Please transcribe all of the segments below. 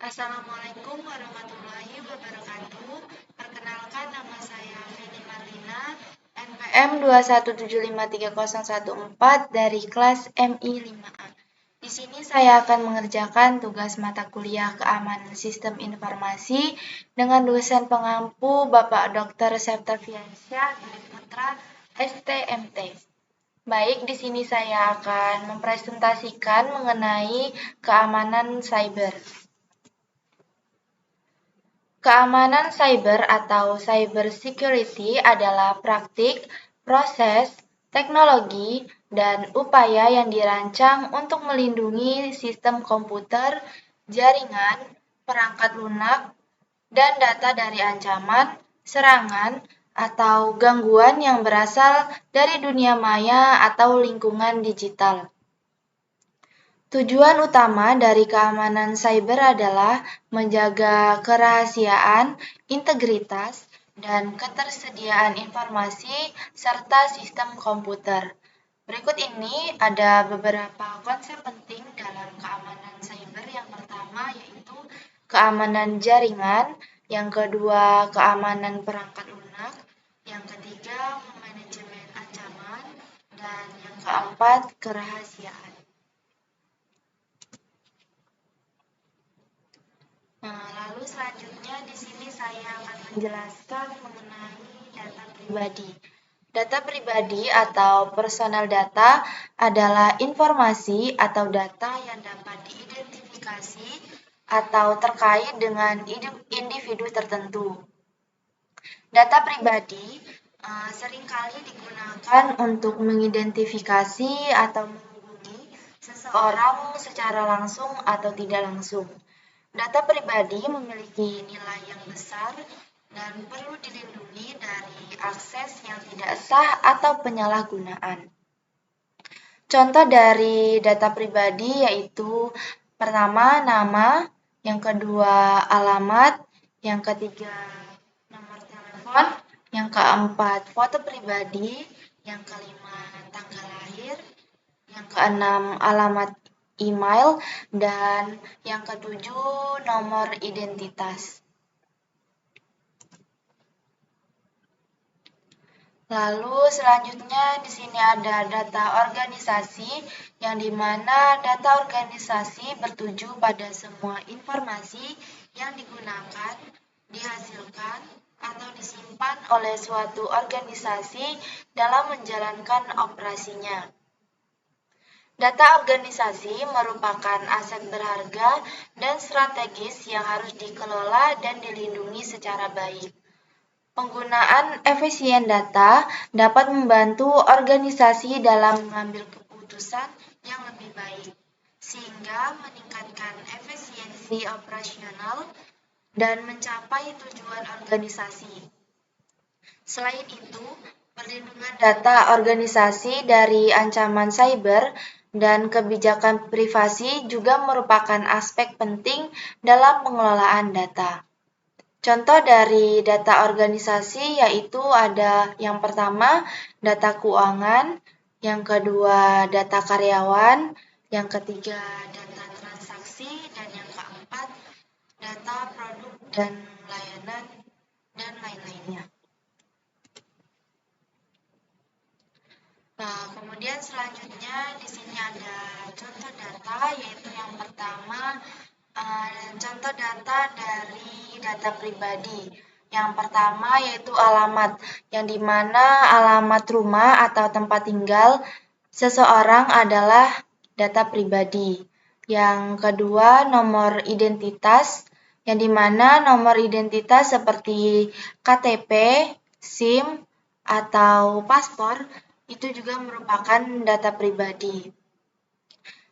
Assalamualaikum warahmatullahi wabarakatuh. Perkenalkan, nama saya Feni Marlina, NPM 217530114 dari kelas MI 5A. Di sini saya akan mengerjakan tugas mata kuliah Keamanan Sistem Informasi dengan dosen pengampu Bapak Dr. Septaviansyah Putra, STMT. Baik, di sini saya akan mempresentasikan mengenai keamanan cyber. Keamanan cyber atau cyber security adalah praktik, proses, teknologi, dan upaya yang dirancang untuk melindungi sistem komputer, jaringan, perangkat lunak, dan data dari ancaman, serangan, atau gangguan yang berasal dari dunia maya atau lingkungan digital. Tujuan utama dari keamanan cyber adalah menjaga kerahasiaan, integritas, dan ketersediaan informasi serta sistem komputer. Berikut ini ada beberapa konsep penting dalam keamanan cyber. Yang pertama yaitu keamanan jaringan, yang kedua keamanan perangkat lunak, yang ketiga manajemen ancaman, dan yang keempat kerahasiaan. Lalu selanjutnya di sini saya akan menjelaskan mengenai data pribadi. Data pribadi atau personal data adalah informasi atau data yang dapat diidentifikasi atau terkait dengan individu tertentu. Data pribadi seringkali digunakan untuk mengidentifikasi atau menghubungi seseorang secara langsung atau tidak langsung. Data pribadi memiliki nilai yang besar dan perlu dilindungi dari akses yang tidak sah atau penyalahgunaan. Contoh dari data pribadi yaitu pertama nama, yang kedua alamat, yang ketiga nomor telepon, yang keempat foto pribadi, yang kelima tanggal lahir, yang keenam alamat email, dan yang ketujuh nomor identitas. Lalu selanjutnya di sini ada data organisasi, yang dimana data organisasi bertuju pada semua informasi yang digunakan, dihasilkan, atau disimpan oleh suatu organisasi dalam menjalankan operasinya. Data organisasi merupakan aset berharga dan strategis yang harus dikelola dan dilindungi secara baik. Penggunaan efisien data dapat membantu organisasi dalam mengambil keputusan yang lebih baik, sehingga meningkatkan efisiensi operasional dan mencapai tujuan organisasi. Selain itu, perlindungan data organisasi dari ancaman cyber dan kebijakan privasi juga merupakan aspek penting dalam pengelolaan data. Contoh dari data organisasi yaitu ada yang pertama data keuangan, yang kedua data karyawan, yang ketiga data transaksi, dan yang keempat data produk dan layanan, dan lain-lainnya. Kemudian selanjutnya di sini ada contoh data, yaitu yang pertama contoh data dari data pribadi. Yang pertama yaitu alamat, yang dimana alamat rumah atau tempat tinggal seseorang adalah data pribadi. Yang kedua nomor identitas, yang dimana nomor identitas seperti KTP, SIM, atau paspor itu juga merupakan data pribadi.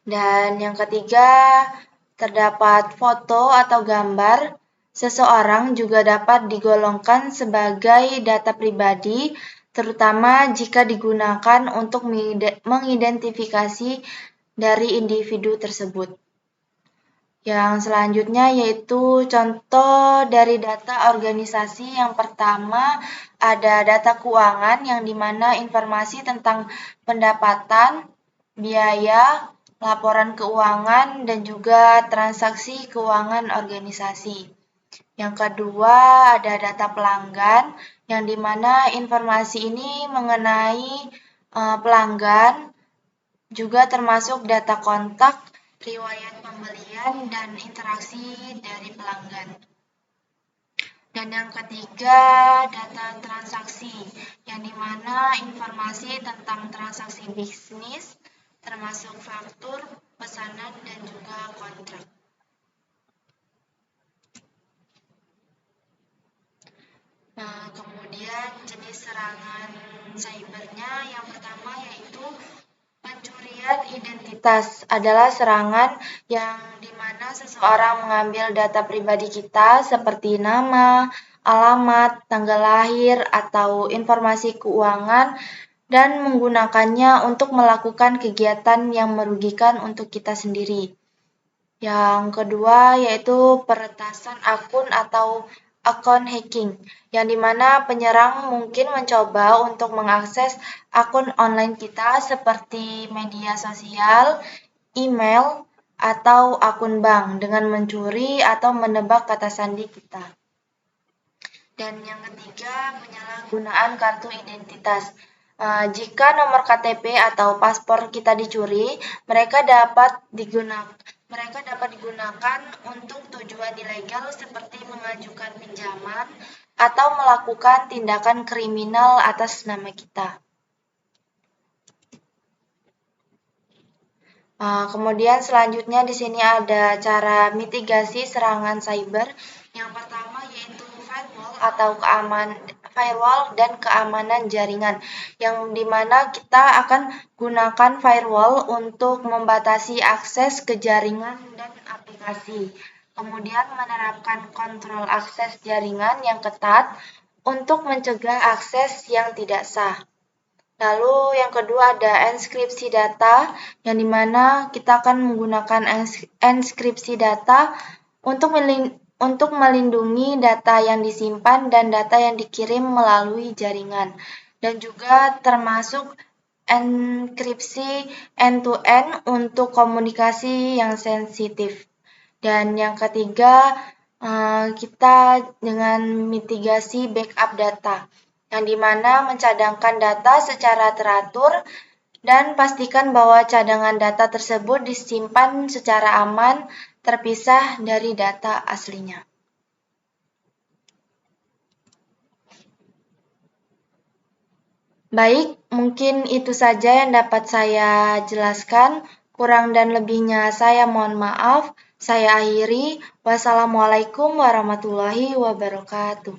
Dan yang ketiga, terdapat foto atau gambar seseorang juga dapat digolongkan sebagai data pribadi, terutama jika digunakan untuk mengidentifikasi dari individu tersebut. Yang selanjutnya yaitu contoh dari data organisasi. Yang pertama ada data keuangan, yang dimana informasi tentang pendapatan, biaya, laporan keuangan, dan juga transaksi keuangan organisasi. Yang kedua ada data pelanggan, yang dimana informasi ini mengenai pelanggan, juga termasuk data kontak, riwayat pembelian, dan interaksi dari pelanggan. Dan yang ketiga, data transaksi, yang dimana informasi tentang transaksi bisnis, termasuk faktur, pesanan, dan juga kontrak. Nah, kemudian jenis serangan cybernya yang pertama yaitu pencurian identitas adalah serangan yang dimana seseorang mengambil data pribadi kita seperti nama, alamat, tanggal lahir, atau informasi keuangan dan menggunakannya untuk melakukan kegiatan yang merugikan untuk kita sendiri. Yang kedua yaitu peretasan akun atau account hacking, yang dimana penyerang mungkin mencoba untuk mengakses akun online kita seperti media sosial, email, atau akun bank dengan mencuri atau menebak kata sandi kita. Dan yang ketiga, penyalahgunaan kartu identitas. Jika nomor KTP atau paspor kita dicuri, mereka dapat digunakan untuk tujuan ilegal seperti mengajukan pinjaman atau melakukan tindakan kriminal atas nama kita. Kemudian selanjutnya di sini ada cara mitigasi serangan cyber. Yang pertama yaitu firewall dan keamanan jaringan, yang dimana kita akan gunakan firewall untuk membatasi akses ke jaringan dan aplikasi. Kemudian menerapkan kontrol akses jaringan yang ketat untuk mencegah akses yang tidak sah. Lalu yang kedua ada enskripsi data, yang dimana kita akan menggunakan enskripsi data untuk melindungi data yang disimpan dan data yang dikirim melalui jaringan, dan juga termasuk enkripsi end-to-end untuk komunikasi yang sensitif. Dan yang ketiga, kita dengan mitigasi backup data, yang dimana mencadangkan data secara teratur dan pastikan bahwa cadangan data tersebut disimpan secara aman, terpisah dari data aslinya. Baik, mungkin itu saja yang dapat saya jelaskan. Kurang dan lebihnya saya mohon maaf. Saya akhiri. Wassalamualaikum warahmatullahi wabarakatuh.